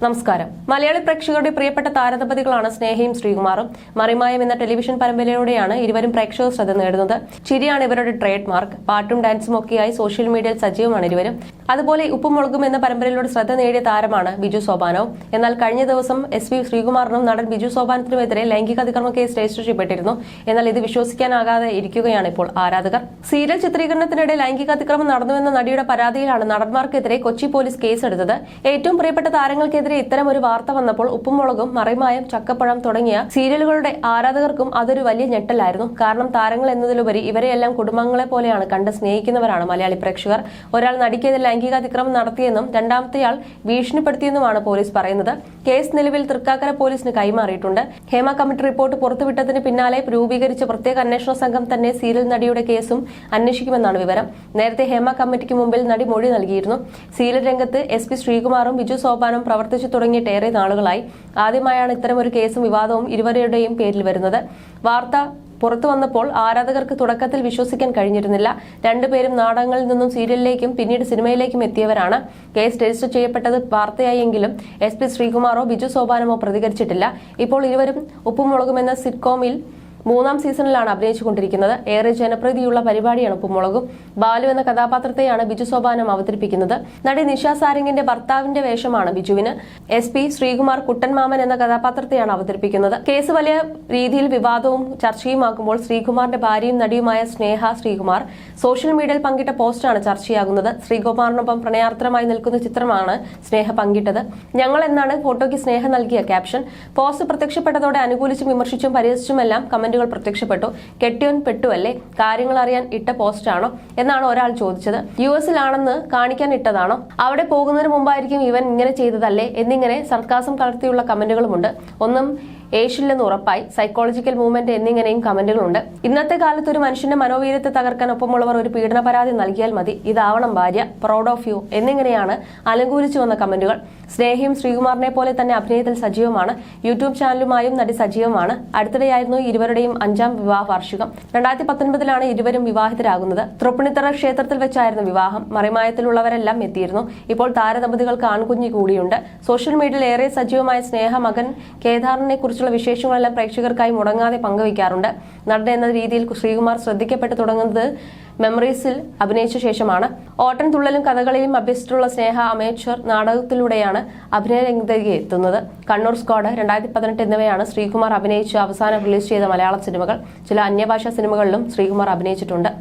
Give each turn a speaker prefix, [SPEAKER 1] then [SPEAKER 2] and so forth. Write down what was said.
[SPEAKER 1] നമസ്കാരം. മലയാളി പ്രേക്ഷകരുടെ പ്രിയപ്പെട്ട താരദമ്പതികളാണ് സ്നേഹയും ശ്രീകുമാറും. മറിമായം എന്ന ടെലിവിഷൻ പരമ്പരയിലൂടെയാണ് ഇരുവരും പ്രേക്ഷക ശ്രദ്ധ നേടുന്നത്. ചിരിയാണ് ഇവരുടെ ട്രേഡ് മാർക്ക്. പാട്ടും ഡാൻസും ഒക്കെയായി സോഷ്യൽ മീഡിയയിൽ സജീവമാണ് ഇരുവരും. അതുപോലെ ഉപ്പും മുളകും എന്ന പരമ്പരയിലൂടെ ശ്രദ്ധ നേടിയ താരമാണ് ബിജു സോപാനവും. എന്നാൽ കഴിഞ്ഞ ദിവസം SP ശ്രീകുമാറിനും നടൻ ബിജു സോപാനത്തിനുമെതിരെ ലൈംഗിക അതിക്രമ കേസ് രജിസ്റ്റർ ചെയ്യപ്പെട്ടിരുന്നു. എന്നാൽ ഇത് വിശ്വസിക്കാനാകാതെ ഇരിക്കുകയാണ് ഇപ്പോൾ ആരാധകർ. സീരിയൽ ചിത്രീകരണത്തിനിടെ ലൈംഗിക അതിക്രമം നടന്നുവെന്ന നടിയുടെ പരാതിയിലാണ് നടന്മാർക്കെതിരെ കൊച്ചി പോലീസ് കേസെടുത്തത്. ഏറ്റവും പ്രിയപ്പെട്ട താരങ്ങൾക്കെതിരെ ഇത്തരം ഒരു വാർത്ത വന്നപ്പോൾ ഉപ്പും മുളകും, മറിമായം, ചക്കപ്പഴം തുടങ്ങിയ സീരിയലുകളുടെ ആരാധകർക്കും അതൊരു വലിയ ഞെട്ടലായിരുന്നു. കാരണം താരങ്ങൾ എന്നതിലുപരി ഇവരെയെല്ലാം കുടുംബങ്ങളെ പോലെയാണ് കണ്ട് സ്നേഹിക്കുന്നവരാണ് മലയാളി പ്രേക്ഷകർ. ഒരാൾ നടിക്കെതിരെ ലൈംഗിക അതിക്രമം നടത്തിയെന്നും രണ്ടാമത്തെയാൾ ഭീഷണിപ്പെടുത്തിയെന്നുമാണ് പോലീസ് പറയുന്നത്. കേസ് നിലവിൽ തൃക്കാക്കര പോലീസിന് കൈമാറിയിട്ടുണ്ട്. ഹേമ കമ്മിറ്റി റിപ്പോർട്ട് പുറത്തുവിട്ടതിന് പിന്നാലെ രൂപീകരിച്ച പ്രത്യേക അന്വേഷണ സംഘം തന്നെ സീരിയൽ നടിയുടെ കേസും അന്വേഷിക്കുമെന്നാണ് വിവരം. നേരത്തെ ഹേമ കമ്മിറ്റിക്ക് മുമ്പിൽ നടി മൊഴി നൽകിയിരുന്നു. സീരിയൽ രംഗത്ത് SP ശ്രീകുമാറും ബിജു സോപാനും പ്രവർത്തിച്ചു തുടങ്ങിയിട്ട് ഏറെ നാളുകളായി. ആദ്യമായാണ് ഇത്തരമൊരു കേസും വിവാദവും ഇരുവരുടെയും പേരിൽ വരുന്നത്. വാർത്ത പുറത്തു വന്നപ്പോൾ ആരാധകർക്ക് തുടക്കത്തിൽ വിശ്വസിക്കാൻ കഴിഞ്ഞിരുന്നില്ല. രണ്ടുപേരും നാടകങ്ങളിൽ നിന്നും സീരിയലിലേക്കും പിന്നീട് സിനിമയിലേക്കും എത്തിയവരാണ്. കേസ് രജിസ്റ്റർ ചെയ്യപ്പെട്ടത് വാർത്തയായെങ്കിലും SP ശ്രീകുമാറോ ബിജു സോപാനമോ പ്രതികരിച്ചിട്ടില്ല. ഇപ്പോൾ ഇരുവരും ഉപ്പും മുളകും എന്ന സിറ്റ്കോമിൽ 3ാം സീസണിലാണ് അഭിനയിച്ചുകൊണ്ടിരിക്കുന്നത്. ഏറെ ജനപ്രീതിയുള്ള പരിപാടിയാണ് ഉപ്പും മുളകും. ബാലു എന്ന കഥാപാത്രത്തെയാണ് ബിജു സോപാനം അവതരിപ്പിക്കുന്നത്. നടി നിഷ സാരംഗിന്റെ ഭർത്താവിന്റെ വേഷമാണ് ബിജുവിന്. SP ശ്രീകുമാർ കുട്ടൻമാമൻ എന്ന കഥാപാത്രത്തെയാണ് അവതരിപ്പിക്കുന്നത്. കേസ് വലിയ രീതിയിൽ വിവാദവും ചർച്ചയുമാക്കുമ്പോൾ ശ്രീകുമാറിന്റെ ഭാര്യയും നടിയുമായ സ്നേഹ ശ്രീകുമാർ സോഷ്യൽ മീഡിയയിൽ പങ്കിട്ട പോസ്റ്റാണ് ചർച്ചയാകുന്നത്. ശ്രീകുമാറിനൊപ്പം പ്രണയാർദ്രമായി നിൽക്കുന്ന ചിത്രമാണ് സ്നേഹ പങ്കിട്ടത്. ഞങ്ങൾ എന്നാണ് ഫോട്ടോയ്ക്ക് സ്നേഹ നൽകിയ ക്യാപ്ഷൻ. പോസ്റ്റ് പ്രത്യക്ഷപ്പെട്ടതോടെ അനുകൂലിച്ചും വിമർശിച്ചും പരിഹസിച്ചുമെല്ലാം കമന്റുകൾ പ്രത്യക്ഷപ്പെട്ടു. കെട്ടിയോൻ പെട്ടുവല്ലേ, കാര്യങ്ങൾ അറിയാൻ ഇട്ട പോസ്റ്റാണോ എന്നാണ് ഒരാൾ ചോദിച്ചത്. US-ലാണെന്ന് കാണിക്കാൻ ഇട്ടതാണോ, അവിടെ പോകുന്നതിന് മുമ്പായിരിക്കും ഇവൻ ഇങ്ങനെ ചെയ്തതല്ലേ എന്നിങ്ങനെ സർക്കാസം കലർത്തിയുള്ള കമന്റുകളുമുണ്ട്. ഒന്നും ഏഷ്യയില്ലെന്ന് ഉറപ്പായി. സൈക്കോളജിക്കൽ മൂവ്മെന്റ് എന്നിങ്ങനെയും കമന്റുകളുണ്ട്. ഇന്നത്തെ കാലത്ത് ഒരു മനുഷ്യന്റെ മനോവീര്യത്തെ തകർക്കാൻ ഒപ്പമുള്ളവർ ഒരു പീഡന പരാതി നൽകിയാൽ മതി. ഇതാവണം ഭാര്യ, പ്രൗഡ് ഓഫ് യു എന്നിങ്ങനെയാണ് അനുകൂലിച്ചു വന്ന കമന്റുകൾ. സ്നേഹയും ശ്രീകുമാറിനെ പോലെ തന്നെ അഭിനയത്തിൽ സജീവമാണ്. യൂട്യൂബ് ചാനലുമായും നടി സജീവമാണ്. അടുത്തിടെയായിരുന്നു ഇരുവരുടെയും 5ാം വിവാഹ വാർഷികം. 2019-ലാണ് ഇരുവരും വിവാഹിതരാകുന്നത്. തൃപ്പൂണിത്തുറ ക്ഷേത്രത്തിൽ വെച്ചായിരുന്നു വിവാഹം. മറിമായത്തിലുള്ളവരെല്ലാം എത്തിയിരുന്നു. ഇപ്പോൾ താരദമ്പതികൾക്ക് ആൺകുഞ്ഞി കൂടിയുണ്ട്. സോഷ്യൽ മീഡിയയിൽ ഏറെ സജീവമായ സ്നേഹ മകൻ കേദാറിനെ കുറിച്ചുള്ള വിശേഷങ്ങളെല്ലാം പ്രേക്ഷകർക്കായി മുടങ്ങാതെ പങ്കുവയ്ക്കാറുണ്ട്. നടൻ എന്ന രീതിയിൽ ശ്രീകുമാർ ശ്രദ്ധിക്കപ്പെട്ടു തുടങ്ങുന്നത് മെമ്മറീസിൽ അഭിനയിച്ച ശേഷമാണ്. ഓട്ടൻ തുള്ളലും കഥകളിയും അഭ്യസിച്ചിട്ടുള്ള സ്നേഹ അമേച്വർ നാടകത്തിലൂടെയാണ് അഭിനയ രംഗത്തേക്ക് എത്തുന്നത്. കണ്ണൂർ സ്ക്വാഡ്, 2018 എന്നിവയാണ് ശ്രീകുമാർ അഭിനയിച്ച് അവസാനം റിലീസ് ചെയ്ത മലയാള സിനിമകൾ. ചില അന്യഭാഷാ സിനിമകളിലും ശ്രീകുമാർ അഭിനയിച്ചിട്ടുണ്ട്.